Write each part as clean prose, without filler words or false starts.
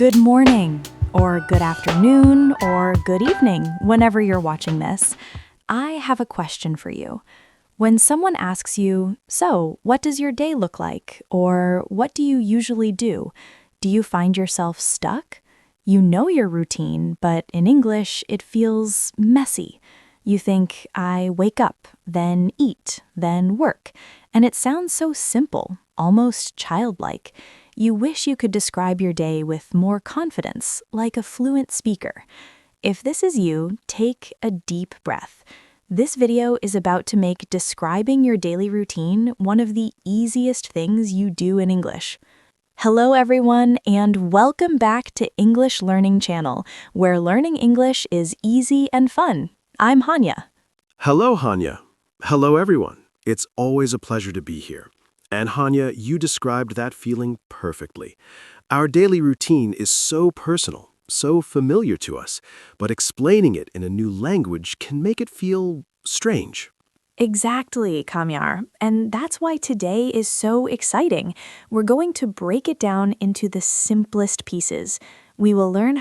Good morning, or good afternoon, or good evening, whenever you're watching this. I have a question for you. When someone asks you, "So, what does your day look like?" or "What do you usually do?" do you find yourself stuck? You know your routine, but in English, it feels messy. You think, "I wake up, then eat, then work." And it sounds so simple, almost childlike. You wish you could describe your day with more confidence, like a fluent speaker. If this is you, take a deep breath. This video is about to make describing your daily routine one of the easiest things you do in English. Hello everyone, and welcome back to English Learning Channel, where learning English is easy and fun. I'm Hania. Hello, Hania. Hello, everyone. It's always a pleasure to be here. And Hania, you described that feeling perfectly. Our daily routine is so personal, so familiar to us, but explaining it in a new language can make it feel strange. Exactly, Kamyar. And that's why today is so exciting. We're going to break it down into the simplest pieces. We will learn.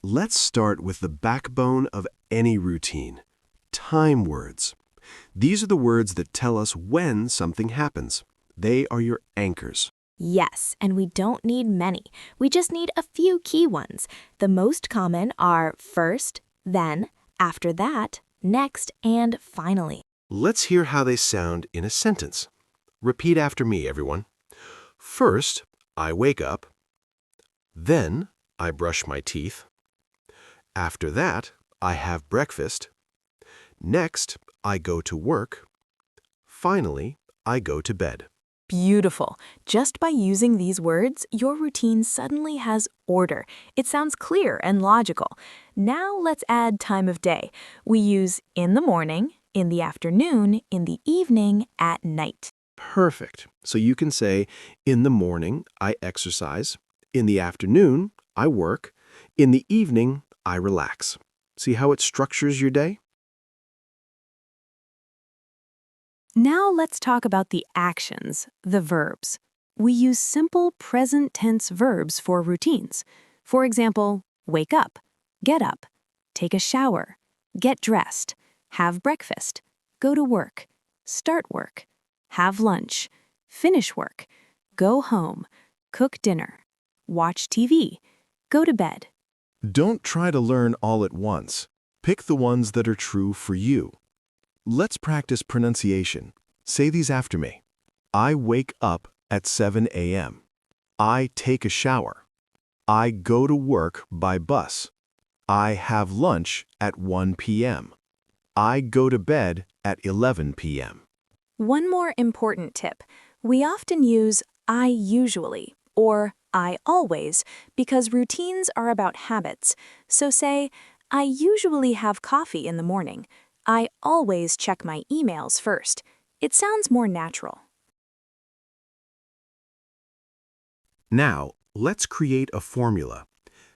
Let's start with the backbone of any routine, time words. These are the words that tell us when something happens. They are your anchors. Yes, and we don't need many. We just need a few key ones. The most common are first, then, after that, next, and finally. Let's hear how they sound in a sentence. Repeat after me, everyone. First, I wake up. Then, I brush my teeth. After that, I have breakfast. Next, I go to work. Finally, I go to bed. Beautiful. Just by using these words, your routine suddenly has order. It sounds clear and logical. Now let's add time of day. We use in the morning, in the afternoon, in the evening, at night. Perfect. So you can say, in the morning, I exercise. In the afternoon, I work. In the evening, I relax. See how it structures your day? Now let's talk about the actions, the verbs. We use simple present tense verbs for routines. For example, wake up, get up, take a shower, get dressed, have breakfast, go to work, start work, have lunch, finish work, go home, cook dinner, watch TV, go to bed. Don't try to learn all at once. Pick the ones that are true for you. Let's practice pronunciation. Say these after me. I wake up at 7 a.m. I take a shower. I go to work by bus. I have lunch at 1 p.m. I go to bed at 11 p.m. One more important tip. We often use I usually or I always because routines are about habits. So say, I usually have coffee in the morning. I always check my emails first. It sounds more natural. Now, let's create a formula.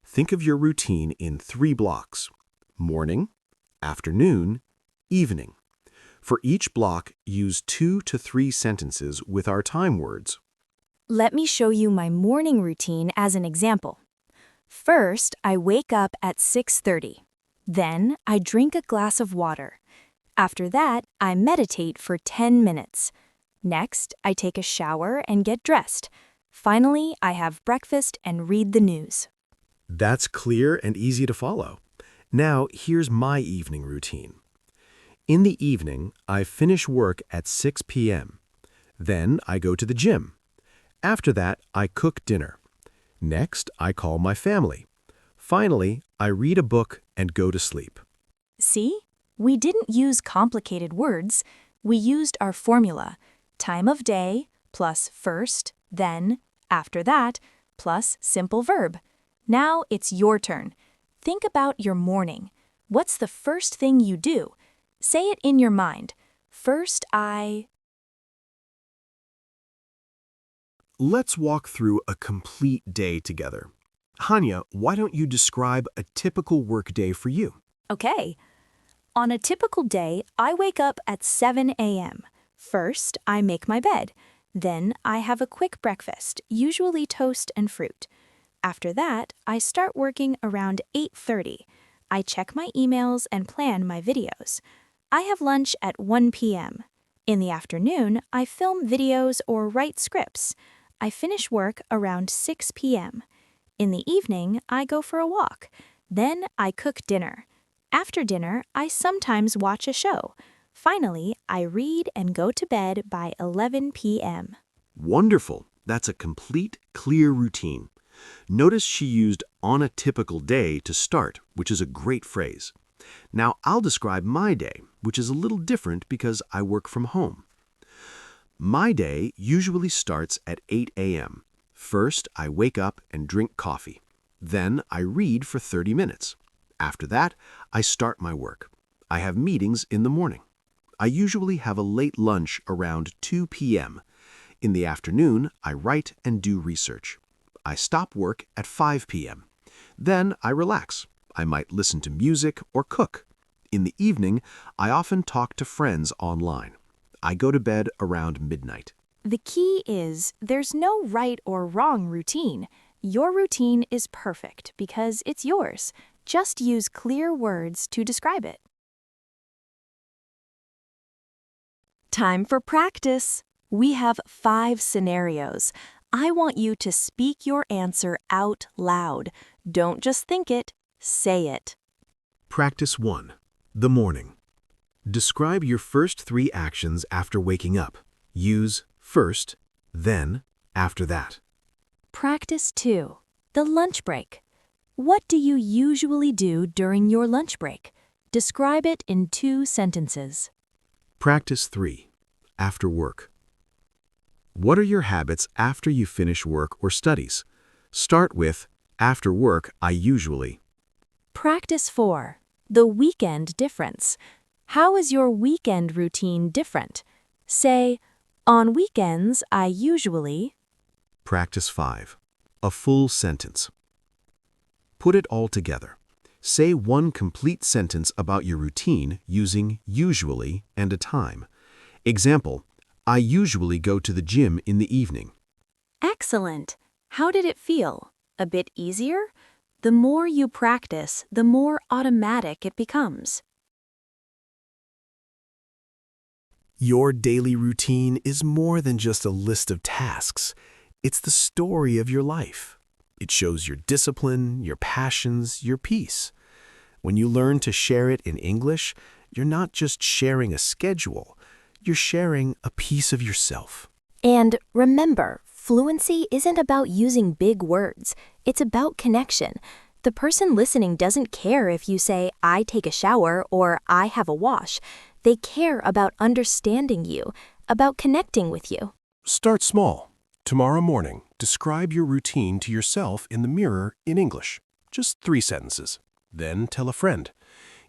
Think of your routine in 3 blocks: morning, afternoon, evening. For each block, use 2 to 3 sentences with our time words. Let me show you my morning routine as an example. First, I wake up at 6:30. Then, I drink a glass of water. After that, I meditate for 10 minutes. Next, I take a shower and get dressed. Finally, I have breakfast and read the news. That's clear and easy to follow. Now, here's my evening routine. In the evening, I finish work at 6 p.m. Then I go to the gym. After that, I cook dinner. Next, I call my family. Finally, I read a book and go to sleep. See? We didn't use complicated words. We used our formula. Time of day plus first, then, after that, plus simple verb. Now it's your turn. Think about your morning. What's the first thing you do? Say it in your mind. First, Let's walk through a complete day together. Hania, why don't you describe a typical workday for you? Okay. On a typical day, I wake up at 7 a.m. First, I make my bed. Then I have a quick breakfast, usually toast and fruit. After that, I start working around 8:30. I check my emails and plan my videos. I have lunch at 1 p.m. In the afternoon, I film videos or write scripts. I finish work around 6 p.m. In the evening, I go for a walk. Then I cook dinner. After dinner, I sometimes watch a show. Finally, I read and go to bed by 11 p.m. Wonderful. That's a complete, clear routine. Notice she used on a typical day to start, which is a great phrase. Now I'll describe my day, which is a little different because I work from home. My day usually starts at 8 a.m. First, I wake up and drink coffee. Then I read for 30 minutes. After that, I start my work. I have meetings in the morning. I usually have a late lunch around 2 p.m. In the afternoon, I write and do research. I stop work at 5 p.m. Then I relax. I might listen to music or cook. In the evening, I often talk to friends online. I go to bed around midnight. The key is there's no right or wrong routine. Your routine is perfect because it's yours. Just use clear words to describe it. Time for practice. We have 5 scenarios. I want you to speak your answer out loud. Don't just think it, say it. Practice 1. The morning. Describe your first 3 actions after waking up. Use first, then, after that. Practice 2. The lunch break. What do you usually do during your lunch break? Describe it in 2 sentences. Practice 3. After work. What are your habits after you finish work or studies? Start with, after work, I usually. Practice 4. The weekend difference. How is your weekend routine different? Say, on weekends, I usually. Practice 5. A full sentence. Put it all together. Say one complete sentence about your routine using usually and a time. Example, I usually go to the gym in the evening. Excellent. How did it feel? A bit easier? The more you practice, the more automatic it becomes. Your daily routine is more than just a list of tasks. It's the story of your life. It shows your discipline, your passions, your peace. When you learn to share it in English, you're not just sharing a schedule. You're sharing a piece of yourself. And remember, fluency isn't about using big words. It's about connection. The person listening doesn't care if you say, I take a shower or I have a wash. They care about understanding you, about connecting with you. Start small. Tomorrow morning, describe your routine to yourself in the mirror in English. Just 3 sentences. Then tell a friend.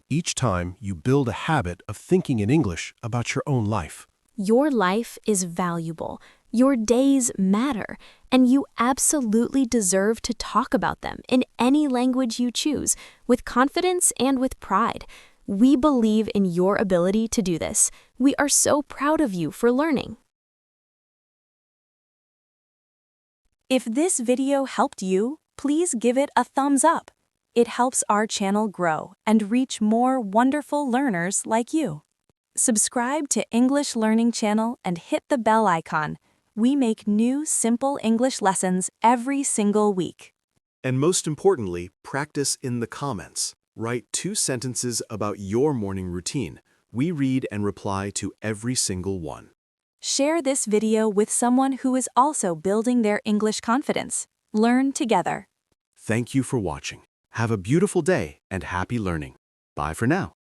Each time, you build a habit of thinking in English about your own life. Your life is valuable. Your days matter. And you absolutely deserve to talk about them in any language you choose, with confidence and with pride. We believe in your ability to do this. We are so proud of you for learning. If this video helped you, please give it a thumbs up. It helps our channel grow and reach more wonderful learners like you. Subscribe to English Learning Channel and hit the bell icon. We make new, simple English lessons every single week. And most importantly, practice in the comments. Write 2 sentences about your morning routine. We read and reply to every single one. Share this video with someone who is also building their English confidence. Learn together. Thank you for watching. Have a beautiful day and happy learning. Bye for now.